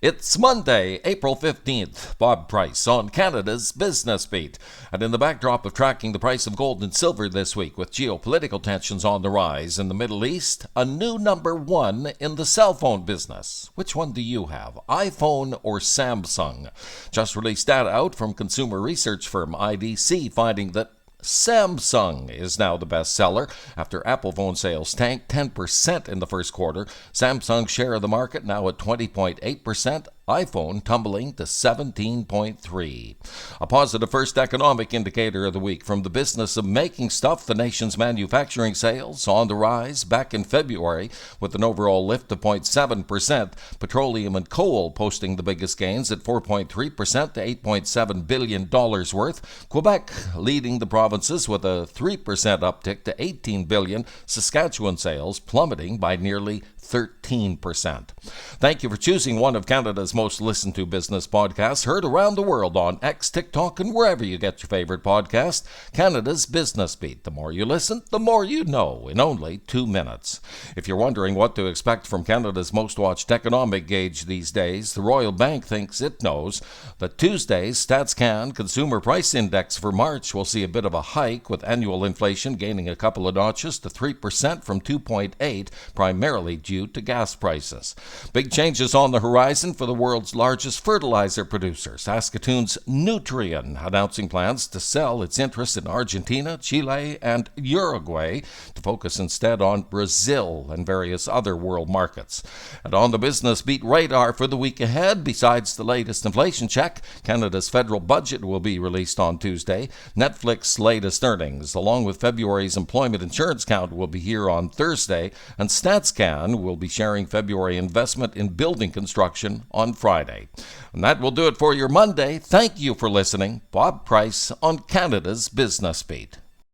It's Monday, April 15th. Bob Price on Canada's Business Beat. And in the backdrop of tracking the price of gold and silver this week with geopolitical tensions on the rise in the Middle East, a new number one in the cell phone business. Which one do you have, iPhone or Samsung? Just released data out from consumer research firm IDC finding that Samsung is now the best seller after Apple phone sales tanked 10% in the first quarter. Samsung's share of the market now at 20.8%. iPhone tumbling to 17.3%. A positive first economic indicator of the week from the business of making stuff. The nation's manufacturing sales on the rise back in February with an overall lift of 0.7%. Petroleum and coal posting the biggest gains at 4.3% to $8.7 billion worth. Quebec leading the provinces with a 3% uptick to $18 billion. Saskatchewan sales plummeting by nearly 13%. Thank you for choosing one of Canada's most listened to business podcasts, heard around the world on X, TikTok, and wherever you get your favorite podcast. Canada's Business Beat. The more you listen, the more you know in only 2 minutes. If you're wondering what to expect from Canada's most watched economic gauge these days, the Royal Bank thinks it knows that Tuesday's StatsCan Consumer Price Index for March will see a bit of a hike, with annual inflation gaining a couple of notches to 3% from 2.8%, primarily due to gas prices. Big changes on the horizon for the world's largest fertilizer producer, Saskatoon's Nutrien, announcing plans to sell its interests in Argentina, Chile, and Uruguay to focus instead on Brazil and various other world markets. And on the Business Beat radar for the week ahead, besides the latest inflation check, Canada's federal budget will be released on Tuesday. Netflix's latest earnings, along with February's employment insurance count, will be here on Thursday, and StatsCan will be sharing February investment in building construction on Friday. And that will do it for your Monday. Thank you for listening. Bob Price on Canada's Business Beat.